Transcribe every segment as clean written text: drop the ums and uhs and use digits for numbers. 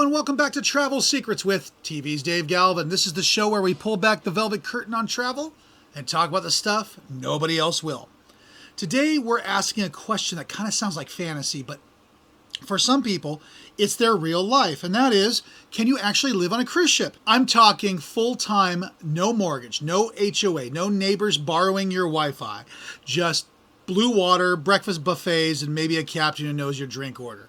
and welcome back to Travel Secrets with TV's Dave Galvin. This is the show where we pull back the velvet curtain on travel and talk about the stuff nobody else will. Today we're asking a question that kind of sounds like fantasy, but for some people, it's their real life, and that is, can you actually live on a cruise ship? I'm talking full-time, no mortgage, no HOA, no neighbors borrowing your Wi-Fi, just blue water, breakfast buffets, and maybe a captain who knows your drink order.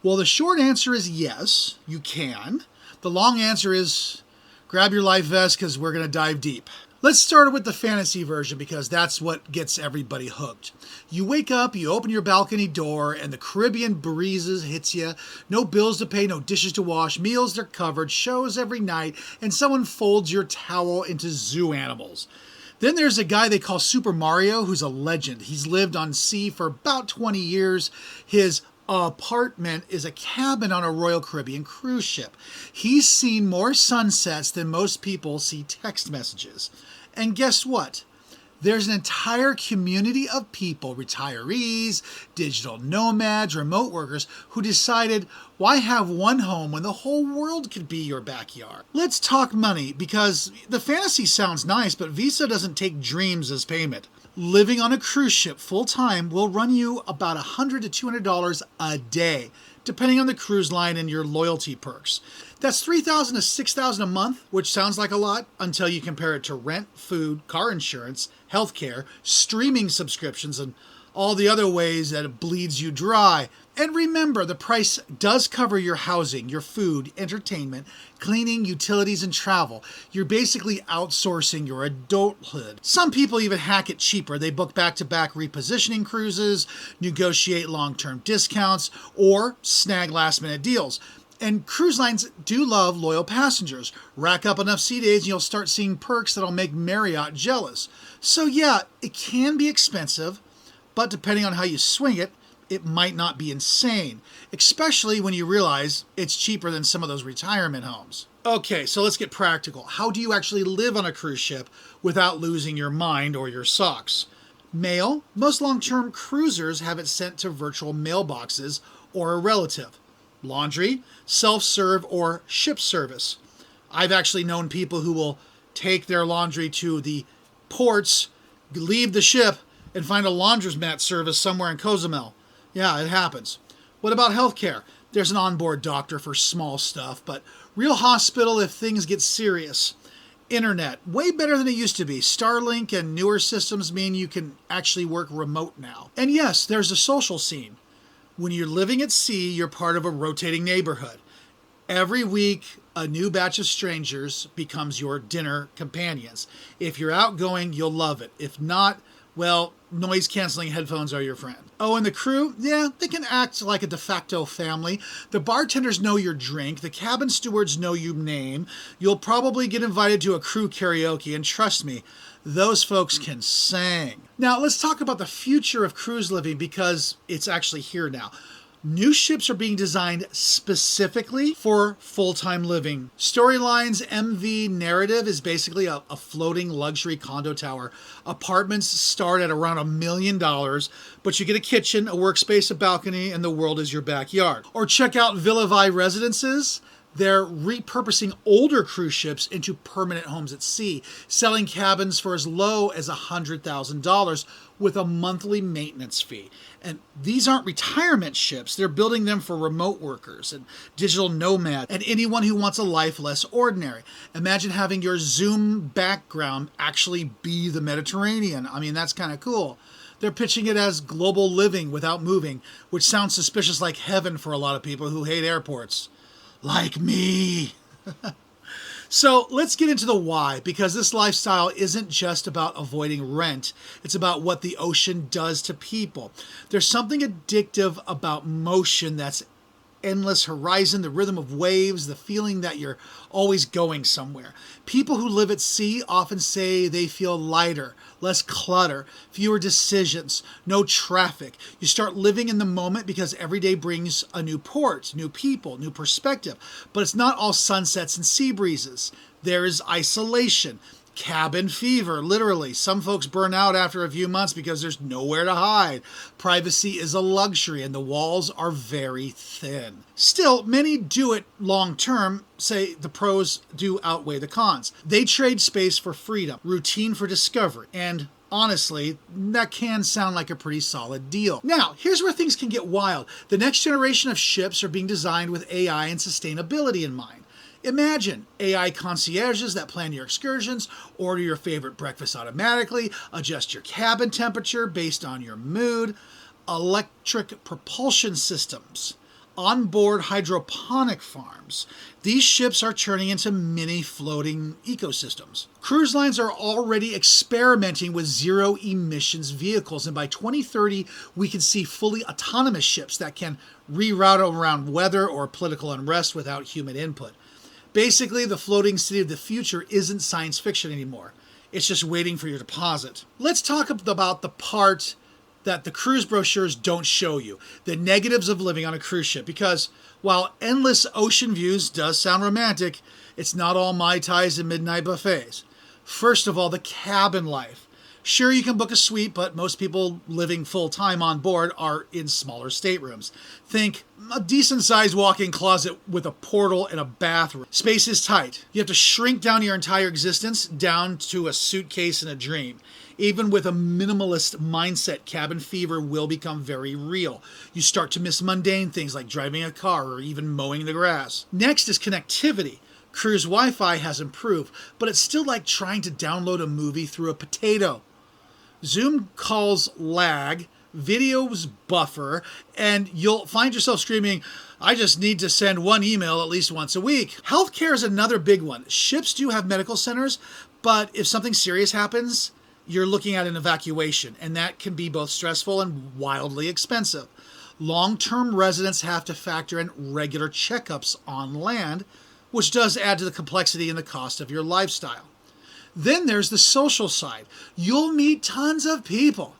Well, the short answer is yes, you can. The long answer is grab your life vest because we're going to dive deep. Let's start with the fantasy version because that's what gets everybody hooked. You wake up, you open your balcony door, and the Caribbean breezes hits you. No bills to pay, no dishes to wash, meals are covered, shows every night, and someone folds your towel into zoo animals. Then there's a guy they call Super Mario who's a legend. He's lived on sea for about 20 years. His apartment is a cabin on a Royal Caribbean cruise ship. He's seen more sunsets than most people see text messages. And guess what? There's an entire community of people, retirees, digital nomads, remote workers, who decided, why have one home when the whole world could be your backyard? Let's talk money, because the fantasy sounds nice, but Visa doesn't take dreams as payment. Living on a cruise ship full-time will run you about $100 to $200 a day, depending on the cruise line and your loyalty perks. That's $3,000 to $6,000 a month, which sounds like a lot until you compare it to rent, food, car insurance, healthcare, streaming subscriptions, and all the other ways that it bleeds you dry. And remember, the price does cover your housing, your food, entertainment, cleaning, utilities, and travel. You're basically outsourcing your adulthood. Some people even hack it cheaper. They book back-to-back repositioning cruises, negotiate long-term discounts, or snag last-minute deals. And cruise lines do love loyal passengers. Rack up enough sea days and you'll start seeing perks that'll make Marriott jealous. So yeah, it can be expensive, but depending on how you swing it, it might not be insane, especially when you realize it's cheaper than some of those retirement homes. Okay, so let's get practical. How do you actually live on a cruise ship without losing your mind or your socks? Mail. Most long-term cruisers have it sent to virtual mailboxes or a relative. Laundry, self-serve, or ship service. I've actually known people who will take their laundry to the ports, leave the ship, and find a laundromat service somewhere in Cozumel. Yeah, it happens. What about healthcare? There's an onboard doctor for small stuff, but real hospital if things get serious. Internet, way better than it used to be. Starlink and newer systems mean you can actually work remote now. And yes, there's a social scene. When you're living at sea, you're part of a rotating neighborhood. Every week, a new batch of strangers becomes your dinner companions. If you're outgoing, you'll love it. If not, well, noise-canceling headphones are your friend. Oh, and the crew? Yeah, they can act like a de facto family. The bartenders know your drink. The cabin stewards know your name. You'll probably get invited to a crew karaoke, and trust me, those folks can sing. Now, let's talk about the future of cruise living because it's actually here now. New ships are being designed specifically for full-time living. Storyline's MV narrative is basically a floating luxury condo tower. Apartments start at around $1 million, but you get a kitchen, a workspace, a balcony, and the world is your backyard. Or check out Villa Vi Residences. They're repurposing older cruise ships into permanent homes at sea, selling cabins for as low as $100,000 with a monthly maintenance fee. And these aren't retirement ships. They're building them for remote workers and digital nomads and anyone who wants a life less ordinary. Imagine having your Zoom background actually be the Mediterranean. I mean, that's kind of cool. They're pitching it as global living without moving, which sounds suspicious like heaven for a lot of people who hate airports. Like me. So let's get into the why, because this lifestyle isn't just about avoiding rent. It's about what the ocean does to people. There's something addictive about motion, that's endless horizon, the rhythm of waves, the feeling that you're always going somewhere. People who live at sea often say they feel lighter, less clutter, fewer decisions, no traffic. You start living in the moment because every day brings a new port, new people, new perspective. But it's not all sunsets and sea breezes. There is isolation. Cabin fever, literally. Some folks burn out after a few months because there's nowhere to hide. Privacy is a luxury and the walls are very thin. Still, many do it long term, say the pros do outweigh the cons. They trade space for freedom, routine for discovery, and honestly, that can sound like a pretty solid deal. Now, here's where things can get wild. The next generation of ships are being designed with AI and sustainability in mind. Imagine AI concierges that plan your excursions, order your favorite breakfast automatically, adjust your cabin temperature based on your mood, electric propulsion systems, onboard hydroponic farms. These ships are turning into mini floating ecosystems. Cruise lines are already experimenting with zero emissions vehicles, and by 2030, we can see fully autonomous ships that can reroute around weather or political unrest without human input. Basically, the floating city of the future isn't science fiction anymore. It's just waiting for your deposit. Let's talk about the part that the cruise brochures don't show you, the negatives of living on a cruise ship, because while endless ocean views does sound romantic, it's not all Mai Tais and midnight buffets. First of all, the cabin life. Sure, you can book a suite, but most people living full-time on board are in smaller staterooms. Think a decent-sized walk-in closet with a portal and a bathroom. Space is tight. You have to shrink down your entire existence down to a suitcase and a dream. Even with a minimalist mindset, cabin fever will become very real. You start to miss mundane things like driving a car or even mowing the grass. Next is connectivity. Cruise Wi-Fi has improved, but it's still like trying to download a movie through a potato. Zoom calls lag, videos buffer, and you'll find yourself screaming, I just need to send one email at least once a week. Healthcare is another big one. Ships do have medical centers, but if something serious happens, you're looking at an evacuation, and that can be both stressful and wildly expensive. Long-term residents have to factor in regular checkups on land, which does add to the complexity and the cost of your lifestyle. Then there's the social side. You'll meet tons of people,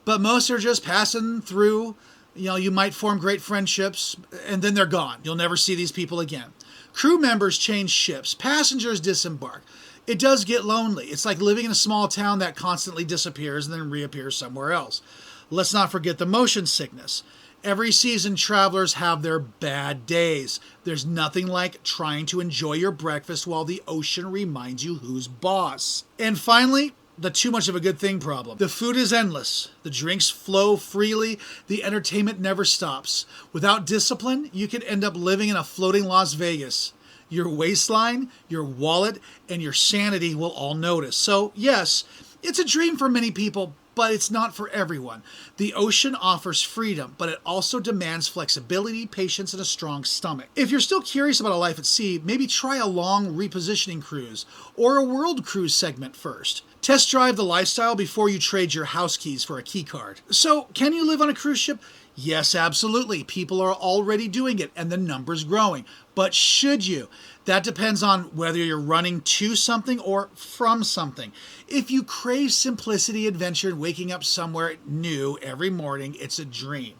but most are just passing through. You might form great friendships, and then they're gone. You'll never see these people again. Crew members change ships. Passengers disembark. It does get lonely. It's like living in a small town that constantly disappears and then reappears somewhere else. Let's not forget the motion sickness. Every season, travelers have their bad days. There's nothing like trying to enjoy your breakfast while the ocean reminds you who's boss. And finally, the too much of a good thing problem. The food is endless. The drinks flow freely. The entertainment never stops. Without discipline, you can end up living in a floating Las Vegas. Your waistline, your wallet, and your sanity will all notice. So yes, it's a dream for many people, but it's not for everyone. The ocean offers freedom, but it also demands flexibility, patience, and a strong stomach. If you're still curious about a life at sea, maybe try a long repositioning cruise or a world cruise segment first. Test drive the lifestyle before you trade your house keys for a key card. So, can you live on a cruise ship? Yes, absolutely. People are already doing it, and the number's growing. But should you? That depends on whether you're running to something or from something. If you crave simplicity, adventure, and waking up somewhere new every morning, it's a dream.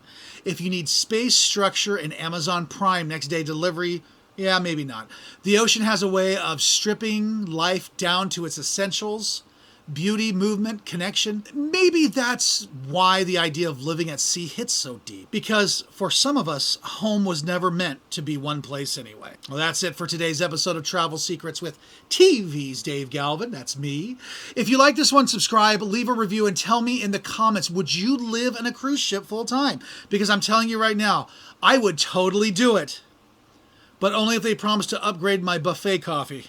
If you need space, structure, and Amazon Prime next day delivery, yeah, maybe not. The ocean has a way of stripping life down to its essentials. Beauty, movement, connection. Maybe that's why the idea of living at sea hits so deep. Because for some of us, home was never meant to be one place anyway. Well, that's it for today's episode of Travel Secrets with TV's Dave Galvin. That's me. If you like this one, subscribe, leave a review, and tell me in the comments, would you live in a cruise ship full time? Because I'm telling you right now, I would totally do it. But only if they promise to upgrade my buffet coffee.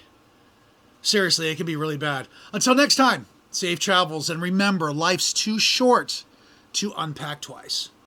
Seriously, it can be really bad. Until next time, safe travels, and remember, life's too short to unpack twice.